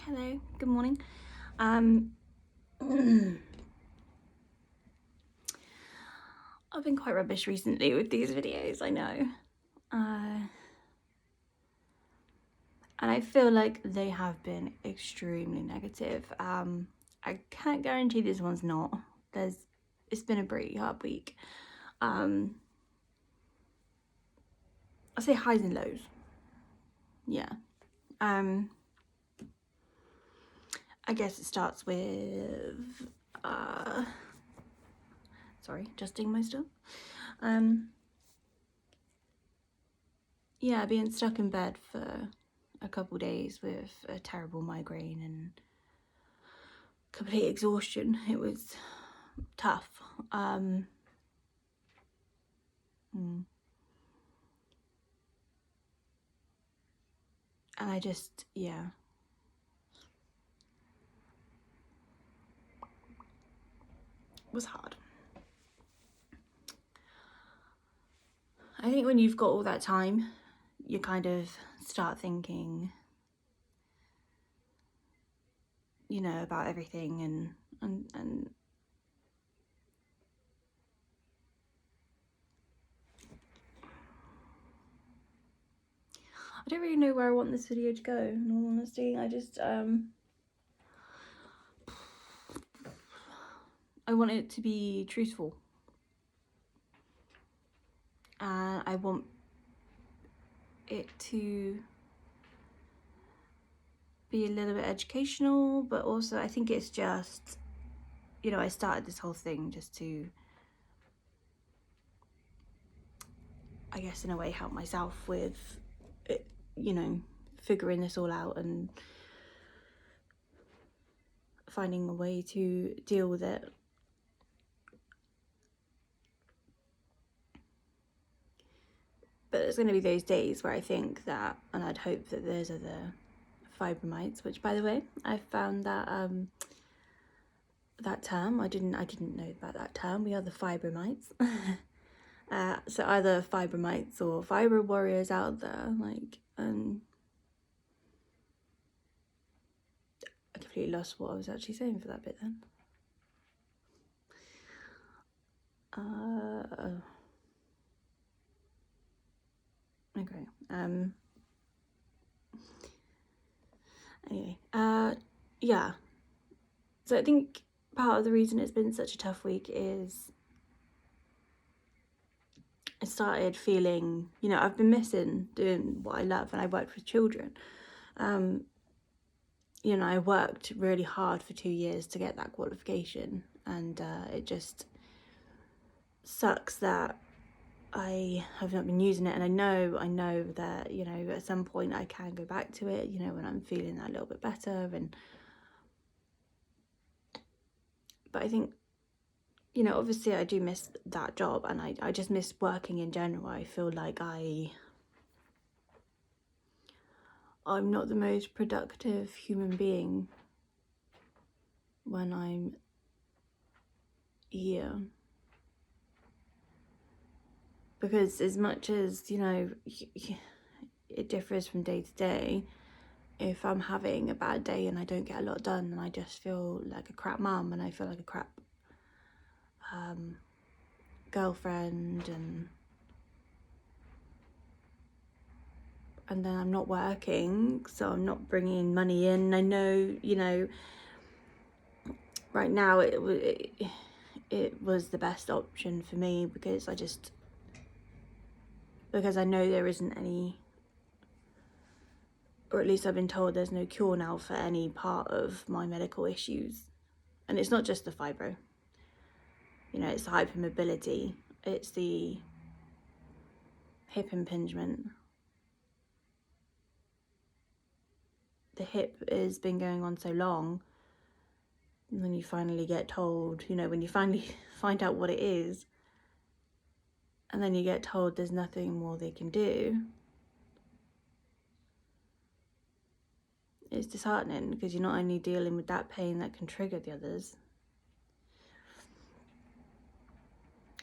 Hello, good morning. I've been quite rubbish recently with these videos, I know. And I feel like they have been extremely negative. I can't guarantee this one's not. It's been a pretty hard week. I'll say highs and lows. Yeah. I guess it starts with sorry, adjusting my stuff. Yeah, being stuck in bed for a couple days with a terrible migraine and complete exhaustion. It was tough. And I just, yeah. It was hard. I think when you've got all that time, you kind of start thinking, you know, about everything and I don't really know where I want this video to go, in all honesty. I just, I want it to be truthful. And I want it to be a little bit educational, but also I think it's just, you know, I started this whole thing just to, I guess in a way, help myself with, you know, figuring this all out and finding a way to deal with it. But there's going to be those days where I think that, and I'd hope that there's other fibromyalgia, which, by the way, I found that that term. I didn't know about that term. We are the fibromyalgia. So either fibromyalgia or fibro warriors out there, like, I completely lost what I was actually saying for that bit then. Okay. Anyway, yeah. So I think part of the reason it's been such a tough week is I started feeling, you know, I've been missing doing what I love, and I worked with children. You know, I worked really hard for 2 years to get that qualification, and it just sucks that I have not been using it. And I know that, you know, at some point I can go back to it, you know, when I'm feeling that a little bit better. But I think, you know, obviously I do miss that job, and I just miss working in general. I feel like I'm not the most productive human being when I'm here. Because as much as, you know, it differs from day to day, if I'm having a bad day and I don't get a lot done, and I just feel like a crap mum, and I feel like a crap girlfriend, and then I'm not working, so I'm not bringing money in. I know, you know, right now it was the best option for me because I know there isn't any, or at least I've been told there's no cure now for any part of my medical issues. And it's not just the fibro, you know, it's the hypermobility, it's the hip impingement. The hip has been going on so long, and then you finally get told, you know, when you finally find out what it is, and then you get told there's nothing more they can do, it's disheartening, because you're not only dealing with that pain that can trigger the others,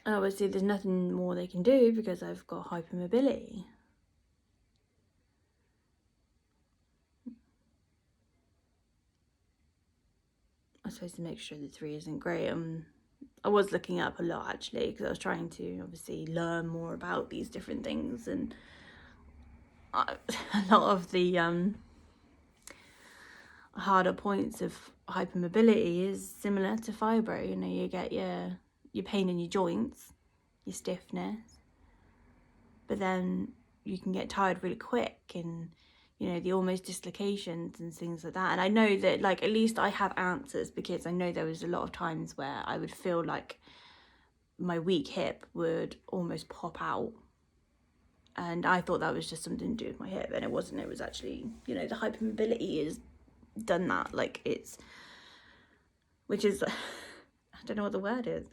and obviously there's nothing more they can do because I've got suppose the mixture of the three isn't great. I was looking up a lot actually, because I was trying to obviously learn more about these different things, and a lot of the harder points of hypermobility is similar to fibro. You know, you get your pain in your joints, your stiffness, but then you can get tired really quick, and you know, the almost dislocations and things like that. And I know that, like, at least I have answers, because I know there was a lot of times where I would feel like my weak hip would almost pop out, and I thought that was just something to do with my hip, and it wasn't. It was actually, you know, the hypermobility has done that. Like, it's, which is, I don't know what the word is.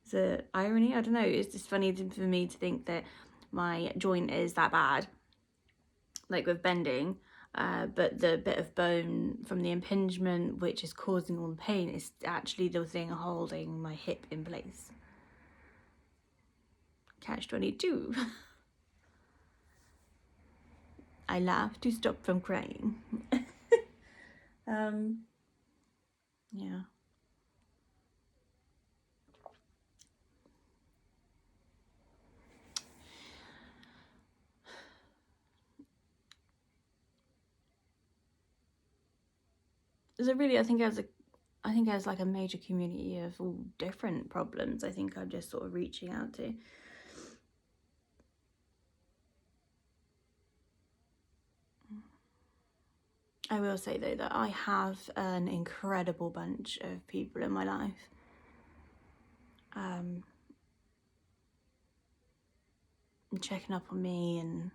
It's a irony, I don't know. It's just funny for me to think that my joint is that bad, like with bending, but the bit of bone from the impingement which is causing all the pain is actually the thing holding my hip in place. Catch 22. I laugh to stop from crying. Yeah. So really, I think as like a major community of all different problems, I think I'm just sort of reaching out to. I will say though that I have an incredible bunch of people in my life. Checking up on me and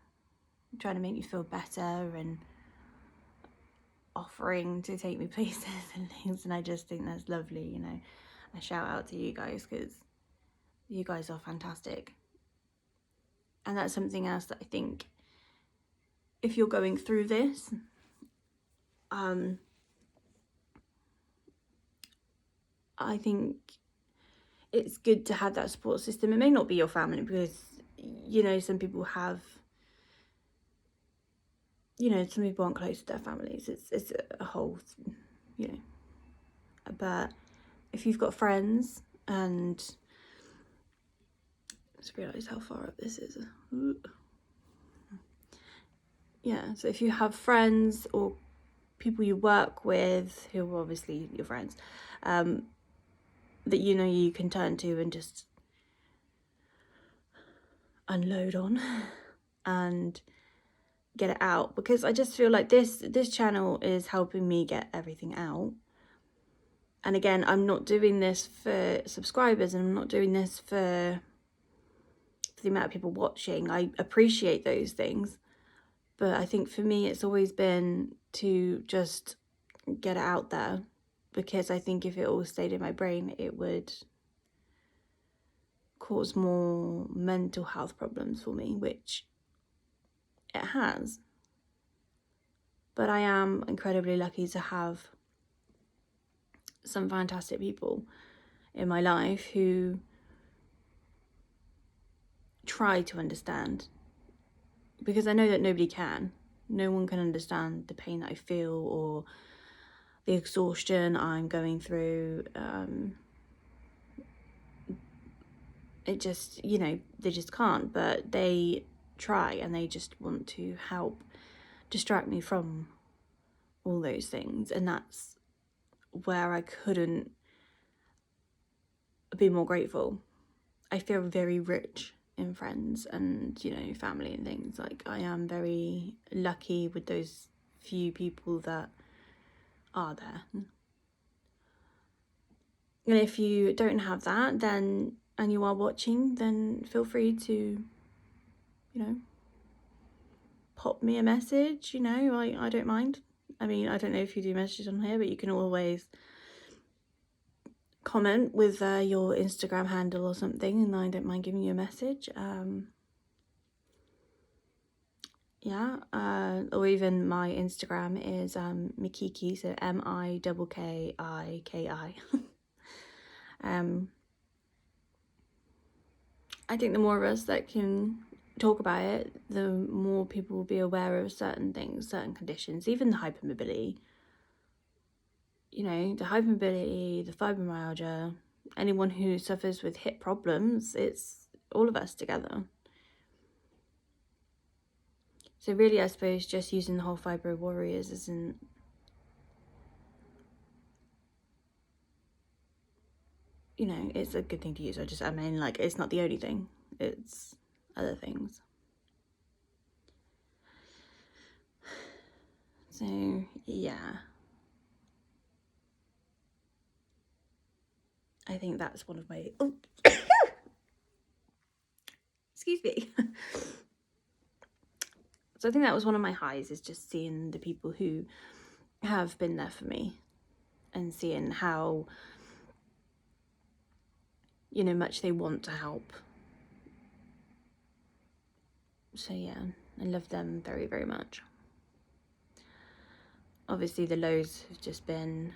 trying to make me feel better and offering to take me places and things, and I just think that's lovely, you know. A shout out to you guys, because you guys are fantastic. And that's something else that I think, if you're going through this, I think it's good to have that support system. It may not be your family, because, you know, some people have, you know, some people aren't close to their families. It's a whole, you know. But if you've got friends, and I just realised how far up this is. Yeah, so if you have friends or people you work with who are obviously your friends, that you know you can turn to and just unload on and get it out, because I just feel like this channel is helping me get everything out. And again, I'm not doing this for subscribers, and I'm not doing this for the amount of people watching. I appreciate those things, but I think for me it's always been to just get it out there, because I think if it all stayed in my brain, it would cause more mental health problems for me, which it has. But I am incredibly lucky to have some fantastic people in my life who try to understand, because I know that nobody can. No one can understand the pain that I feel or the exhaustion I'm going through. It just, you know, they just can't, but they try, and they just want to help distract me from all those things. And that's where I couldn't be more grateful. I feel very rich in friends and, you know, family and things. Like, I am very lucky with those few people that are there. And if you don't have that, then, and you are watching, then feel free to, you know, pop me a message. You know, I don't mind. I mean, I don't know if you do messages on here, but you can always comment with your Instagram handle or something, and I don't mind giving you a message. Yeah, or even my Instagram is Mikiki, so MIKKIKI. I think the more of us that can talk about it, the more people will be aware of certain things, certain conditions, even the hypermobility. you know, the hypermobility, the fibromyalgia, anyone who suffers with hip problems, it's all of us together. So really, I suppose just using the whole Fibro Warriors isn't, you know, it's a good thing to use. I mean, like, it's not the only thing. It's other things. So, yeah. I think that's one of my... Oh! Excuse me. So I think that was one of my highs, is just seeing the people who have been there for me and seeing how, you know, much they want to help. So yeah, I love them very, very much. Obviously the lows have just been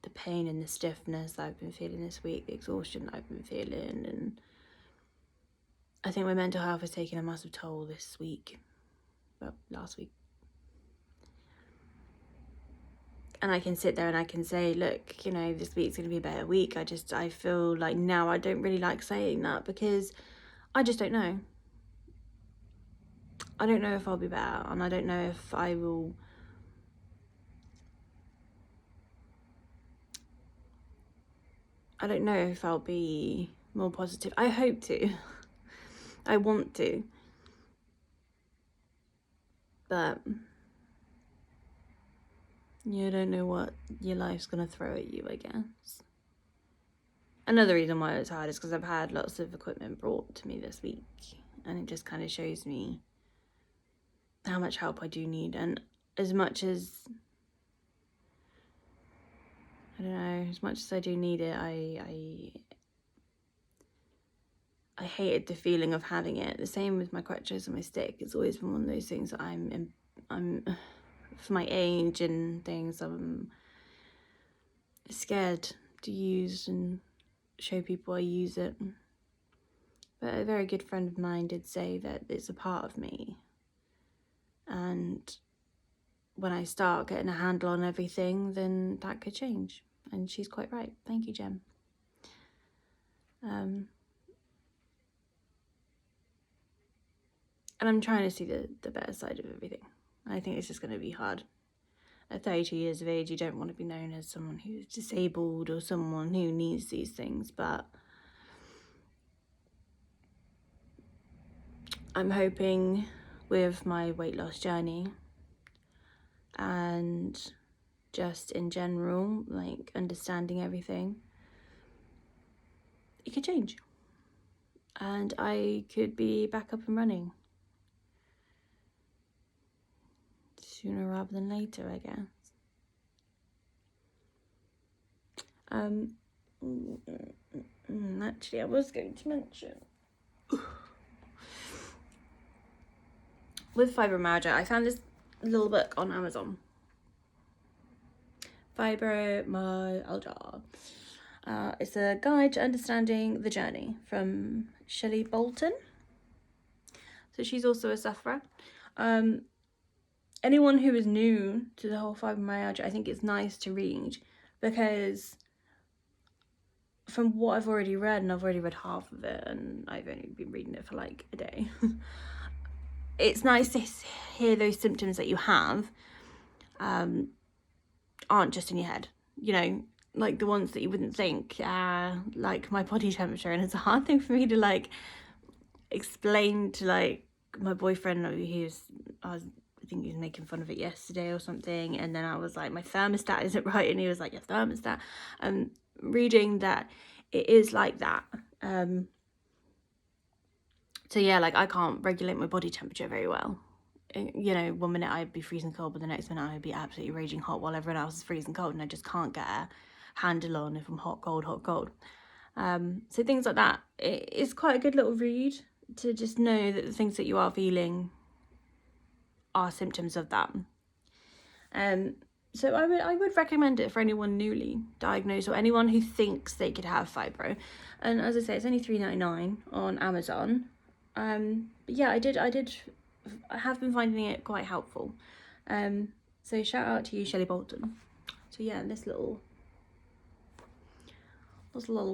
the pain and the stiffness that I've been feeling this week, the exhaustion that I've been feeling, and I think my mental health has taken a massive toll this week, well, last week. And I can sit there and I can say, look, you know, this week's going to be a better week. I feel like now I don't really like saying that because I just don't know. I don't know if I'll be better, and I don't know if I will... I don't know if I'll be more positive. I hope to. I want to. But you don't know what your life's going to throw at you, I guess. Another reason why it's hard is because I've had lots of equipment brought to me this week, and it just kind of shows me how much help I do need. And as much as, I don't know, as much as I do need it, I hated the feeling of having it. The same with my crutches and my stick. It's always been one of those things that I'm for my age and things, I'm scared to use and show people I use it. But a very good friend of mine did say that it's a part of me, and when I start getting a handle on everything, then that could change. And she's quite right. Thank you, Jem. And I'm trying to see the better side of everything. I think it's just going to be hard. At 32 years of age, you don't want to be known as someone who's disabled or someone who needs these things, but I'm hoping with my weight loss journey and just in general, like understanding everything, it could change. And I could be back up and running sooner rather than later, I guess. Actually, I was going to mention with fibromyalgia, I found this little book on Amazon. Fibromyalgia. It's a guide to understanding the journey from Shelley Bolton. So she's also a sufferer. Anyone who is new to the whole fibromyalgia, I think it's nice to read, because from what I've already read, and I've already read half of it, and I've only been reading it for like a day, it's nice to hear those symptoms that you have aren't just in your head, you know, like the ones that you wouldn't think, like my body temperature. And it's a hard thing for me to like explain to like my boyfriend. I think he was making fun of it yesterday or something, and then I was like, my thermostat isn't right, and he was like, your thermostat. Reading that it is like that. So yeah, like I can't regulate my body temperature very well. You know, one minute I'd be freezing cold, but the next minute I'd be absolutely raging hot while everyone else is freezing cold, and I just can't get a handle on if I'm hot, cold, hot, cold. So things like that, it's quite a good little read to just know that the things that you are feeling are symptoms of that. So I would recommend it for anyone newly diagnosed or anyone who thinks they could have fibro. And as I say, it's only $3.99 on Amazon. But yeah, I have been finding it quite helpful. So shout out to you, Shelley Bolton. So yeah, this little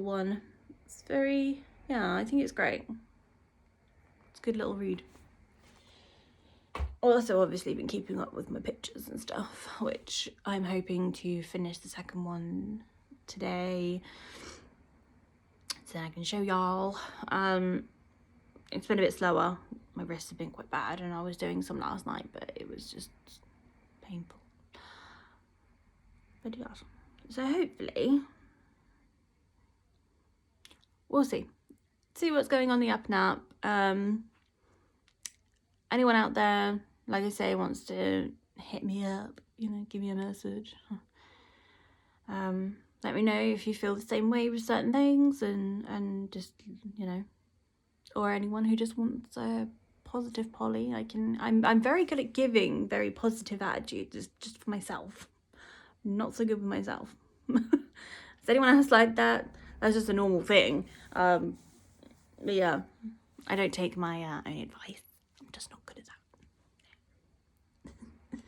one, it's very, yeah, I think it's great. It's a good little read. Also obviously been keeping up with my pictures and stuff, which I'm hoping to finish the second one today so I can show y'all. It's been a bit slower. My wrists have been quite bad and I was doing some last night, but it was just painful. But yeah, so hopefully we'll see what's going on the up and up. Anyone out there, like I say, wants to hit me up, you know, give me a message. Let me know if you feel the same way with certain things, and just, you know, or anyone who just wants a positive Polly. I'm very good at giving very positive attitudes just for myself. Not so good with myself. Is anyone else like that? That's just a normal thing. But yeah, I don't take my own advice. I'm just not good at that.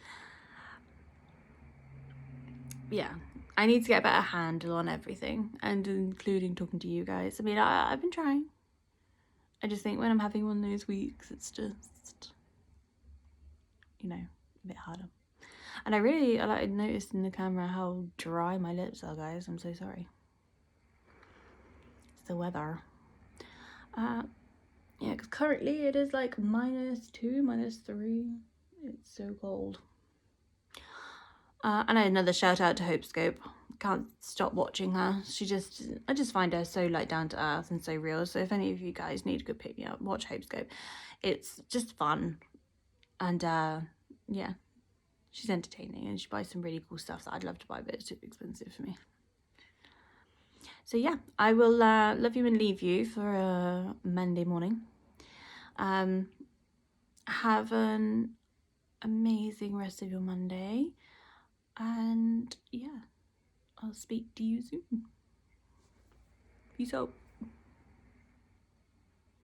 Yeah, I need to get a better handle on everything, and including talking to you guys. I mean, I've been trying. I just think when I'm having one of those weeks, it's just, you know, a bit harder. And I noticed in the camera how dry my lips are, guys. I'm so sorry. It's the weather. Yeah, because currently it is like -2, -3. It's so cold. And another shout out to Hopescope. Can't stop watching her. I just find her so like down to earth and so real. So if any of you guys need a good pick me up, watch Hopescope. It's just fun. And yeah, she's entertaining and she buys some really cool stuff that I'd love to buy, but it's too expensive for me. So yeah, I will love you and leave you for a Monday morning. Have an amazing rest of your Monday. And yeah, I'll speak to you soon. Peace out.